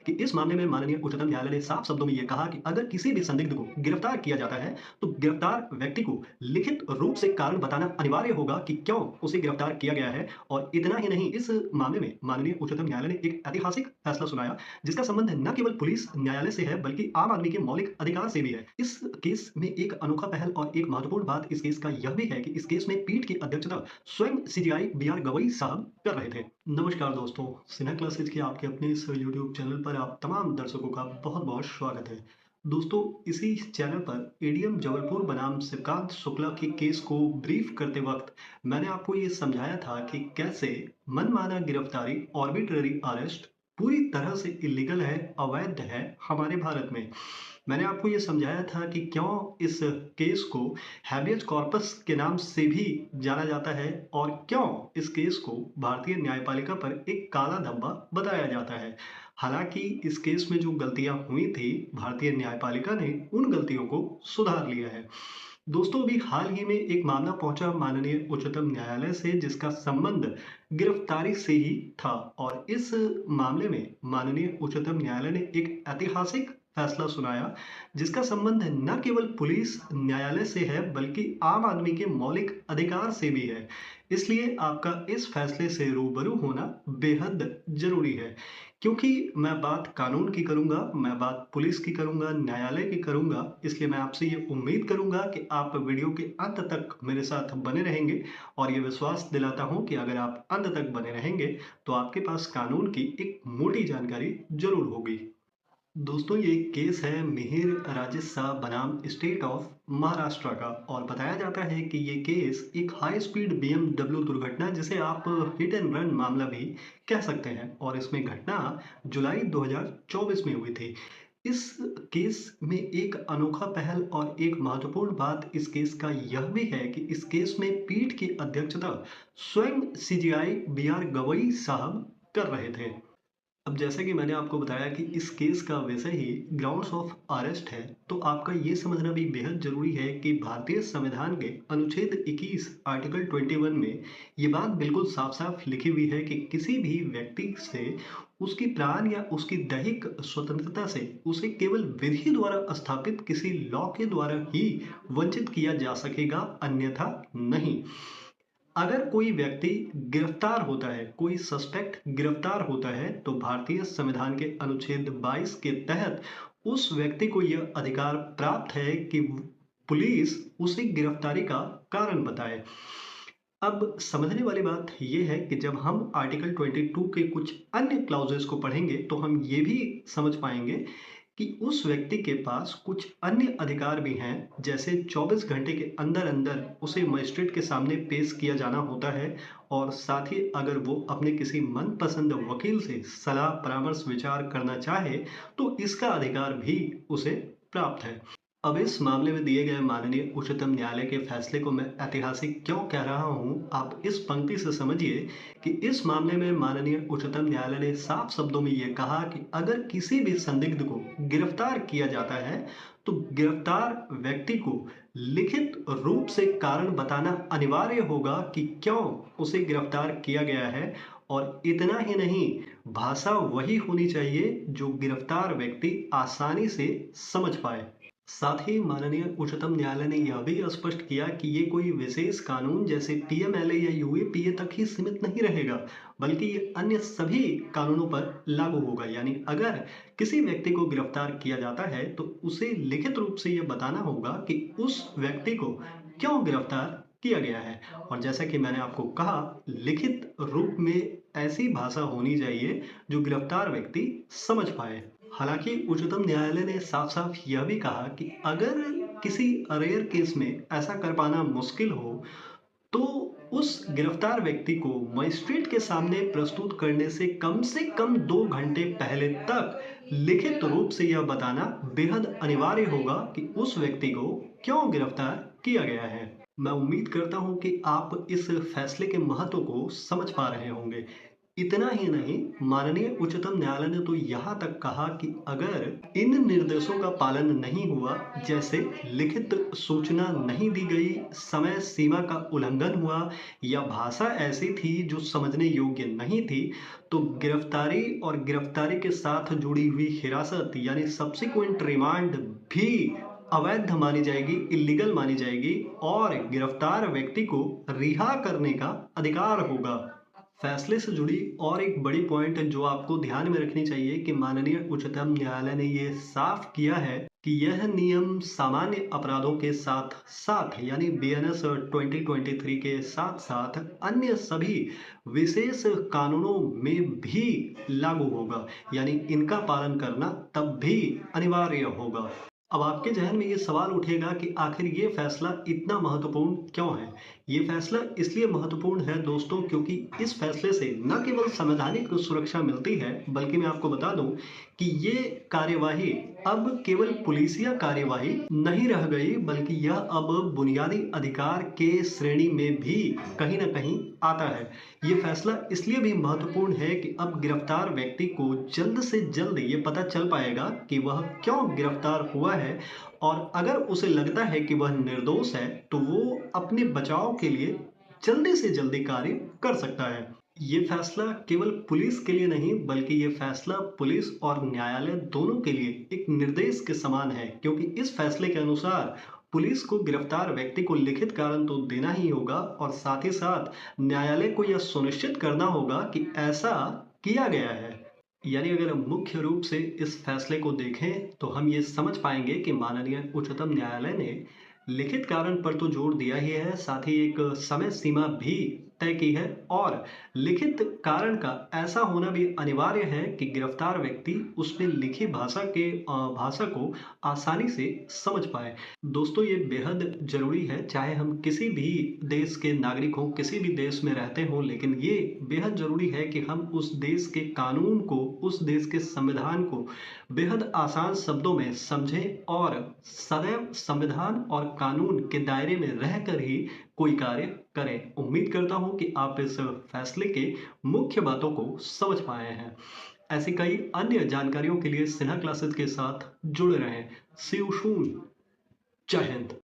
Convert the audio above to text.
कि इस मामले में माननीय उच्चतम न्यायालय ने साफ शब्दों में ये कहा कि अगर किसी भी संदिग्ध को गिरफ्तार किया जाता है, तो गिरफ्तार व्यक्ति को लिखित रूप से कारण बताना अनिवार्य होगा कि क्यों उसे गिरफ्तार किया गया है। और इतना ही नहीं, इस मामले में माननीय उच्चतम न्यायालय ने एक ऐतिहासिक फैसला सुनाया, जिसका संबंध न केवल पुलिस न्यायालय से है, बल्कि आम आदमी के मौलिक अधिकार से भी है। इस केस में एक अनोखा पहल और एक महत्वपूर्ण बात इस केस का यह भी है कि इस केस में पीठ की अध्यक्षता स्वयं सीजीआई बी.आर. गवई साहब कर रहे थे। नमस्कार दोस्तों, सिन्हा क्लासेज के आपके अपने इस यूट्यूब चैनल पर आप तमाम दर्शकों का बहुत-बहुत स्वागत है। दोस्तों, इसी चैनल पर एडीएम जबलपुर बनाम श्रीकांत शुक्ला के केस को ब्रीफ करते वक्त मैंने आपको ये समझाया था कि कैसे मनमाना गिरफ्तारी, आर्बिट्रेरी अरेस्ट पूरी तरह से इल्लीगल है, अवैध है हमारे भारत में। मैंने आपको ये समझाया था कि क्यों इस केस को हैबियस कॉर्पस के नाम से भी जाना जाता है और क्यों इस केस को भारतीय न्यायपालिका पर एक काला धब्बा बताया जाता है। हालांकि इस केस में जो गलतियां हुई थी, भारतीय न्यायपालिका ने उन गलतियों को सुधार लिया है। दोस्तों, अभी हाल ही में एक मामला पहुंचा माननीय उच्चतम न्यायालय से, जिसका संबंध गिरफ्तारी से ही था। और इस मामले में माननीय उच्चतम न्यायालय ने एक ऐतिहासिक फैसला सुनाया, जिसका संबंध न केवल पुलिस न्यायालय से है, बल्कि आम आदमी के मौलिक अधिकार से भी है। इसलिए आपका इस फैसले से रूबरू होना बेहद जरूरी है, क्योंकि मैं बात कानून की करूंगा, मैं बात पुलिस की करूंगा, न्यायालय की करूंगा। इसलिए मैं आपसे ये उम्मीद करूंगा कि आप वीडियो के अंत तक मेरे साथ बने रहेंगे, और ये विश्वास दिलाता हूं कि अगर आप अंत तक बने रहेंगे तो आपके पास कानून की एक मोटी जानकारी जरूर होगी। दोस्तों, ये केस है मिहिर राजेश शाह बनाम स्टेट ऑफ महाराष्ट्र का, और बताया जाता है कि ये केस एक हाई स्पीड बीएमडब्ल्यू दुर्घटना, जिसे आप हिट एंड रन मामला भी कह सकते हैं, और इसमें घटना जुलाई 2024 में हुई थी। इस केस में एक अनोखा पहल और एक महत्वपूर्ण बात इस केस का यह भी है कि इस केस में पीठ की अध्यक्षता स्वयं सीजीआई बी.आर. गवई साहब कर रहे थे। अब जैसे कि मैंने आपको बताया कि इस केस का वैसे ही ग्राउंड्स ऑफ अरेस्ट है, तो आपका ये समझना भी बेहद जरूरी है कि भारतीय संविधान के अनुच्छेद 21 आर्टिकल 21 में ये बात बिल्कुल साफ साफ लिखी हुई है कि किसी भी व्यक्ति से उसकी प्राण या उसकी दैहिक स्वतंत्रता से उसे केवल विधि द्वारा स्थापित किसी लॉ के द्वारा ही वंचित किया जा सकेगा, अन्यथा नहीं। अगर कोई व्यक्ति गिरफ्तार होता है, कोई सस्पेक्ट गिरफ्तार होता है, तो भारतीय संविधान के अनुच्छेद 22 के तहत उस व्यक्ति को यह अधिकार प्राप्त है कि पुलिस उसे गिरफ्तारी का कारण बताए। अब समझने वाली बात यह है कि जब हम आर्टिकल 22 के कुछ अन्य क्लाउजेस को पढ़ेंगे, तो हम ये भी समझ पाएंगे कि उस व्यक्ति के पास कुछ अन्य अधिकार भी हैं, जैसे 24 घंटे के अंदर अंदर उसे मजिस्ट्रेट के सामने पेश किया जाना होता है, और साथ ही अगर वो अपने किसी मनपसंद वकील से सलाह परामर्श विचार करना चाहे, तो इसका अधिकार भी उसे प्राप्त है। अब इस मामले में दिए गए माननीय उच्चतम न्यायालय के फैसले को मैं ऐतिहासिक क्यों कह रहा हूं, आप इस पंक्ति से समझिए कि इस मामले में माननीय उच्चतम न्यायालय ने साफ शब्दों में यह कहा कि अगर किसी भी संदिग्ध को गिरफ्तार किया जाता है, तो गिरफ्तार व्यक्ति को लिखित रूप से कारण बताना अनिवार्य होगा कि क्यों उसे गिरफ्तार किया गया है। और इतना ही नहीं, भाषा वही होनी चाहिए जो गिरफ्तार व्यक्ति आसानी से समझ पाए। साथ ही माननीय उच्चतम न्यायालय ने यह भी स्पष्ट किया कि ये कोई विशेष कानून जैसे पीएमएलए या यूएपीए तक ही सीमित नहीं रहेगा, बल्कि ये अन्य सभी कानूनों पर लागू होगा। यानी अगर किसी व्यक्ति को गिरफ्तार किया जाता है, तो उसे लिखित रूप से यह बताना होगा कि उस व्यक्ति को क्यों गिरफ्तार किया गया है। और जैसा कि मैंने आपको कहा, लिखित रूप में ऐसी भाषा होनी चाहिए जो गिरफ्तार व्यक्ति समझ पाए। हालांकि उच्चतम न्यायालय ने साफ साफ यह भी कहा कि अगर किसी रेयर केस में ऐसा कर पाना मुश्किल हो, तो उस गिरफ्तार व्यक्ति को मजिस्ट्रेट के सामने प्रस्तुत करने से कम 2 घंटे पहले तक लिखित रूप से यह बताना बेहद अनिवार्य होगा कि उस व्यक्ति को क्यों गिरफ्तार किया गया है। मैं उम्मीद करता हूं कि आप इस फैसले के महत्व को समझ पा रहे होंगे। इतना ही नहीं, माननीय उच्चतम न्यायालय ने तो यहाँ तक कहा कि अगर इन निर्देशों का पालन नहीं हुआ, जैसे लिखित सूचना नहीं दी गई, समय सीमा का उल्लंघन हुआ या भाषा ऐसी थी जो समझने योग्य नहीं थी, तो गिरफ्तारी और गिरफ्तारी के साथ जुड़ी हुई हिरासत यानी सब्सिक्वेंट रिमांड भी अवैध मानी जाएगी, इल्लीगल मानी जाएगी और गिरफ्तार व्यक्ति को रिहा करने का अधिकार होगा। फैसले से जुड़ी और एक बड़ी पॉइंट जो आपको ध्यान में रखनी चाहिए कि माननीय उच्चतम न्यायालय ने ये साफ किया है कि यह नियम सामान्य अपराधों के साथ साथ यानी बीएनएस 2023 के साथ साथ अन्य सभी विशेष कानूनों में भी लागू होगा, यानी इनका पालन करना तब भी अनिवार्य होगा। अब आपके जहन में ये सवाल उठेगा कि आखिर ये फैसला इतना महत्वपूर्ण क्यों है? ये फैसला इसलिए महत्वपूर्ण है दोस्तों, क्योंकि इस फैसले से न केवल संवैधानिक सुरक्षा मिलती है, बल्कि मैं आपको बता दूं कि ये कार्यवाही अब केवल पुलिसिया कार्यवाही नहीं रह गई, बल्कि यह अब बुनियादी अधिकार के श्रेणी में भी कहीं ना कहीं आता है। ये फैसला इसलिए भी महत्वपूर्ण है कि अब गिरफ्तार व्यक्ति को जल्द से जल्द ये पता चल पाएगा कि वह क्यों गिरफ्तार हुआ है, और अगर उसे लगता है कि वह निर्दोष है तो वो अपने बचाव के लिए जल्दी से जल्दी कार्य कर सकता है। ये फैसला केवल पुलिस के लिए नहीं, बल्कि ये फैसला पुलिस और न्यायालय दोनों के लिए एक निर्देश के समान है, क्योंकि इस फैसले के अनुसार पुलिस को गिरफ्तार व्यक्ति को लिखित कारण तो देना ही होगा और साथ ही साथ न्यायालय को यह सुनिश्चित करना होगा कि ऐसा किया गया है। यानी अगर हम मुख्य रूप से इस फैसले को देखें तो हम ये समझ पाएंगे कि माननीय उच्चतम न्यायालय ने लिखित कारण पर तो जोर दिया ही है, साथ ही एक समय सीमा भी तय की है और लिखित कारण का ऐसा होना भी अनिवार्य है कि गिरफ्तार व्यक्ति उसमें लिखी भाषा को आसानी से समझ पाए। दोस्तों, ये बेहद जरूरी है, चाहे हम किसी भी देश के नागरिक हों, किसी भी देश में रहते हों, लेकिन ये बेहद जरूरी है कि हम उस देश के कानून को, उस देश के संविधान को बेहद आसान शब्दों में समझें और सदैव संविधान और कानून के दायरे में रहकर ही कोई कार्य करें। उम्मीद करता हूं कि आप इस फैसले के मुख्य बातों को समझ पाए हैं। ऐसी कई अन्य जानकारियों के लिए सिन्हा क्लासेस के साथ जुड़े रहें। सी यू सून। जय हिंद।